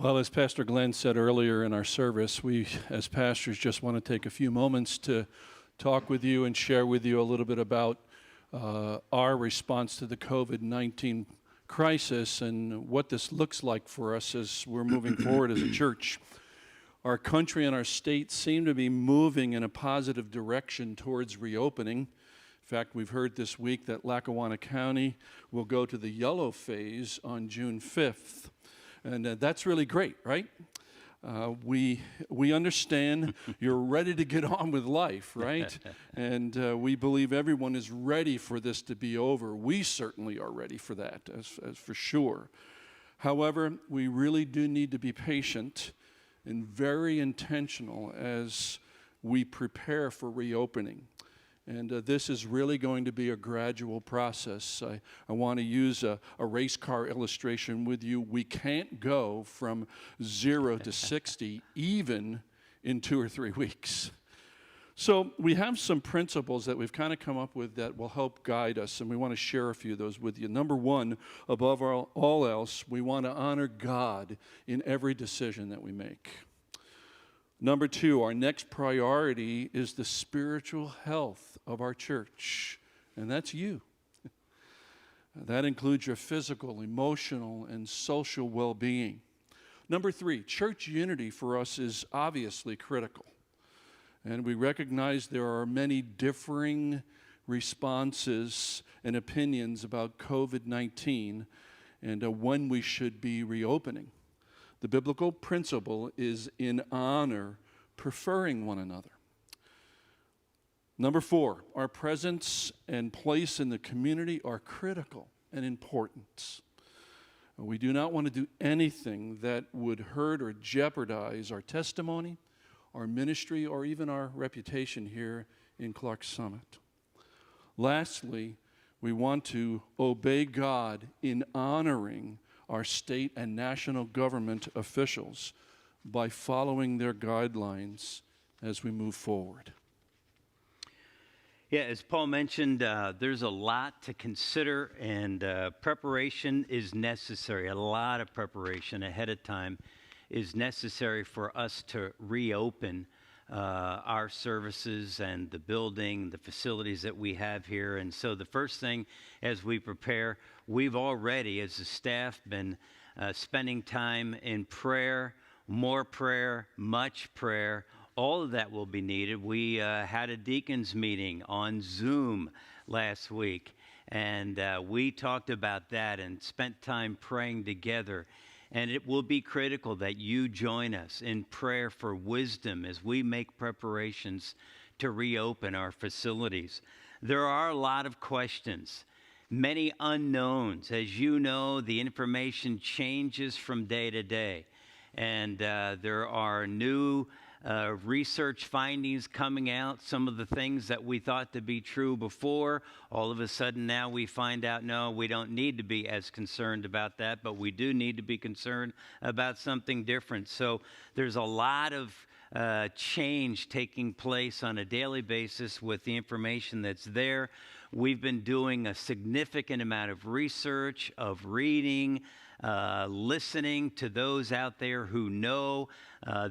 Well, as Pastor Glenn said earlier in our service, we as pastors just want to take a few moments to talk with you and share with you a little bit about our response to the COVID-19 crisis and what this looks like for us as we're moving forward as a church. Our country and our state seem to be moving in a positive direction towards reopening. In fact, we've heard this week that Lackawanna County will go to the yellow phase on June 5th. And that's really great, right? We understand you're ready to get on with life, right? And we believe everyone is ready for this to be over. We certainly are ready for that, as for sure. However, we really do need to be patient and very intentional as we prepare for reopening. And this is really going to be a gradual process. I want to use a race car illustration with you. We can't go from 0 to 60 even in 2 or 3 weeks. So we have some principles that we've kind of come up with that will help guide us, and we want to share a few of those with you. Number one, above all else, we want to honor God in every decision that we make. Number two, our next priority is the spiritual health of our church, and that's you. That includes your physical, emotional, and social well-being. Number three, church unity for us is obviously critical, and we recognize there are many differing responses and opinions about COVID-19 and when we should be reopening. The biblical principle is in honor, preferring one another. Number four, our presence and place in the community are critical and important. We do not want to do anything that would hurt or jeopardize our testimony, our ministry, or even our reputation here in Clark Summit. Lastly, we want to obey God in honoring our state and national government officials by following their guidelines as we move forward. Yeah, as Paul mentioned, there's a lot to consider, and preparation is necessary. A lot of preparation ahead of time is necessary for us to reopen our services and the building, the facilities that we have here. And so the first thing as we prepare, we've already, as a staff, been spending time in prayer, more prayer, much prayer. All of that will be needed. We had a deacons meeting on Zoom last week, and we talked about that and spent time praying together. And it will be critical that you join us in prayer for wisdom as we make preparations to reopen our facilities. There are a lot of questions, many unknowns. As you know, the information changes from day to day. And there are new research findings coming out. Some of the things that we thought to be true before, all of a sudden now we find out, no, we don't need to be as concerned about that, but we do need to be concerned about something different. So there's a lot of change taking place on a daily basis with the information that's there. We've been doing a significant amount of research, of reading, listening to those out there who know.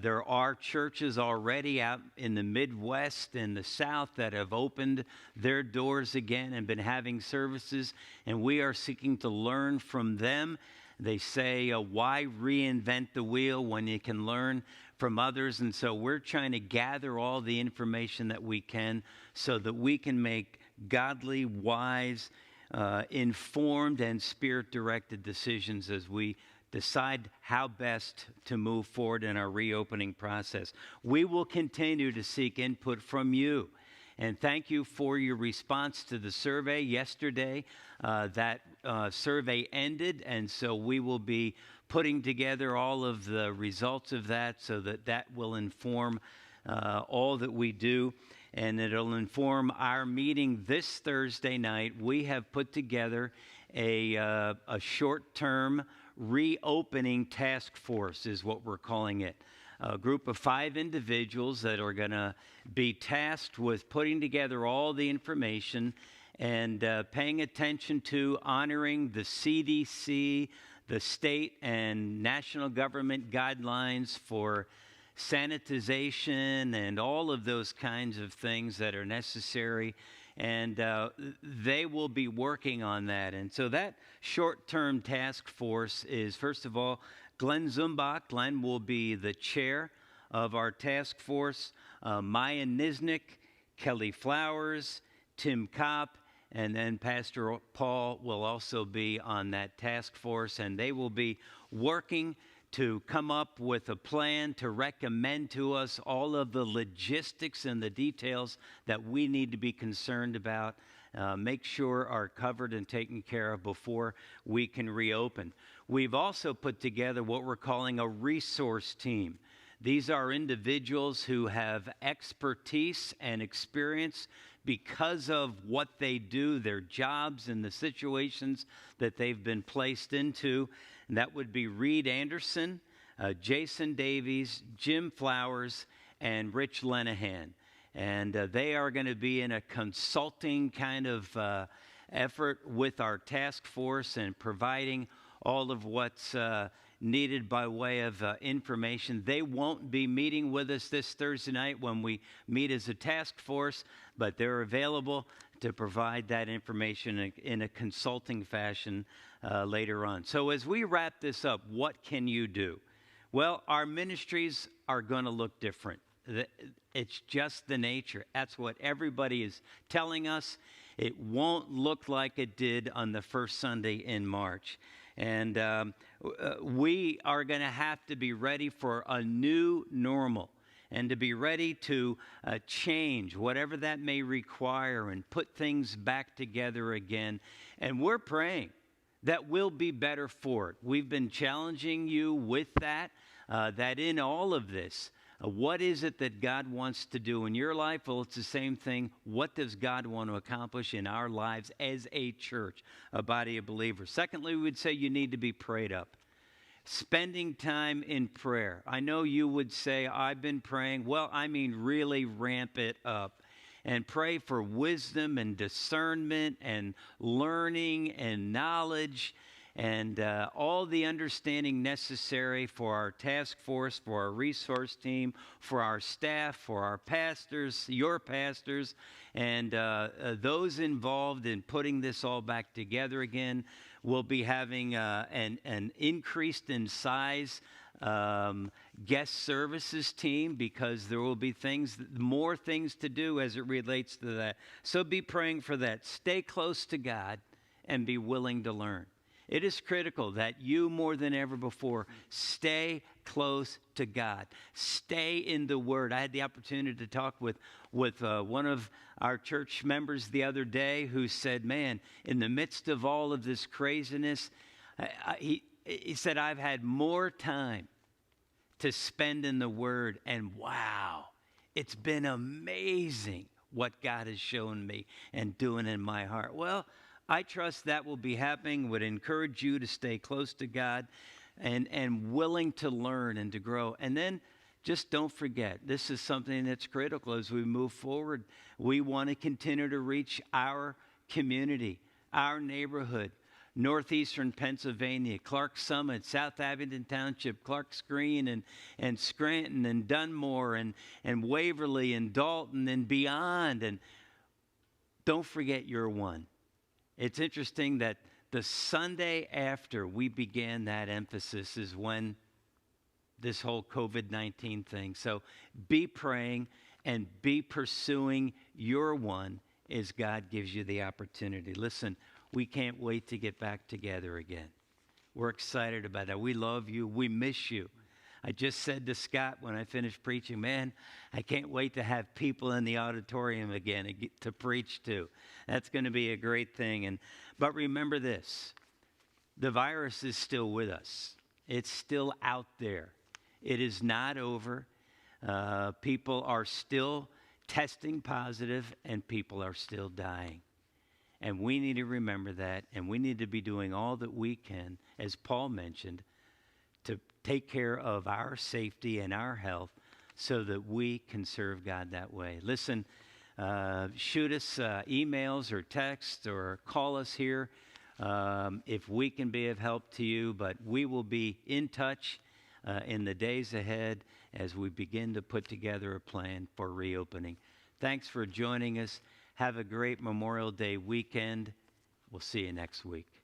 There are churches already out in the Midwest and the South that have opened their doors again and been having services, and we are seeking to learn from them. They say, why reinvent the wheel when you can learn from others? And so we're trying to gather all the information that we can so that we can make godly, wise, informed, and spirit-directed decisions as we decide how best to move forward in our reopening process. We will continue to seek input from you. And thank you for your response to the survey yesterday. That survey ended, and so we will be putting together all of the results of that so that that will inform all that we do, and it'll inform our meeting this Thursday night. We have put together a short-term reopening task force is what we're calling it. A group of 5 individuals that are going to be tasked with putting together all the information and paying attention to honoring the CDC, the state and national government guidelines for sanitization and all of those kinds of things that are necessary. And they will be working on that. And so that short-term task force is, first of all, Glenn Zumbach. Glenn will be the chair of our task force. Maya Niznik, Kelly Flowers, Tim Kopp, and then Pastor Paul will also be on that task force. And they will be working to come up with a plan to recommend to us all of the logistics and the details that we need to be concerned about, make sure are covered and taken care of before we can reopen. We've also put together what we're calling a resource team. These are individuals who have expertise and experience because of what they do, their jobs and the situations that they've been placed into. And that would be Reed Anderson, Jason Davies, Jim Flowers, and Rich Lenahan. And they are going to be in a consulting kind of effort with our task force and providing all of what's needed by way of information. They won't be meeting with us this Thursday night when we meet as a task force, but they're available to provide that information in a consulting fashion later on. So as we wrap this up, what can you do? Well, our ministries are going to look different. It's just the nature. That's what everybody is telling us. It won't look like it did on the first Sunday in March. And we are going to have to be ready for a new normal and to be ready to change whatever that may require and put things back together again. And we're praying that we'll be better for it. We've been challenging you with that, that in all of this, what is it that God wants to do in your life? Well, it's the same thing. What does God want to accomplish in our lives as a church, a body of believers? Secondly, we would say you need to be prayed up. Spending time in prayer. I know you would say, I've been praying. Well, I mean, really ramp it up and pray for wisdom and discernment and learning and knowledge and all the understanding necessary for our task force, for our resource team, for our staff, for our pastors, your pastors, and those involved in putting this all back together again. We'll be having an increased in size guest services team because there will be more things to do as it relates to that. So be praying for that. Stay close to God and be willing to learn. It is critical that you, more than ever before, stay close to God. Stay in the Word. I had the opportunity to talk with one of our church members the other day who said, man, in the midst of all of this craziness, he said, I've had more time to spend in the Word. And wow, it's been amazing what God has shown me and doing in my heart. Well, I trust that will be happening. Would encourage you to stay close to God and willing to learn and to grow. And then just don't forget, this is something that's critical as we move forward. We want to continue to reach our community, our neighborhood, northeastern Pennsylvania, Clark Summit, South Abington Township, Clarks Green, and Scranton, and Dunmore, and Waverly, and Dalton, and beyond. And don't forget your one. It's interesting that the Sunday after we began that emphasis is when this whole COVID-19 thing. So be praying and be pursuing your one as God gives you the opportunity. Listen, we can't wait to get back together again. We're excited about that. We love you. We miss you. I just said to Scott when I finished preaching, man, I can't wait to have people in the auditorium again to preach to. That's going to be a great thing. But remember this, the virus is still with us. It's still out there. It is not over. People are still testing positive and people are still dying. And we need to remember that, and we need to be doing all that we can, as Paul mentioned, to take care of our safety and our health so that we can serve God that way. Listen, shoot us emails or texts or call us here. if we can be of help to you. But we will be in touch in the days ahead as we begin to put together a plan for reopening. Thanks for joining us. Have a great Memorial Day weekend. We'll see you next week.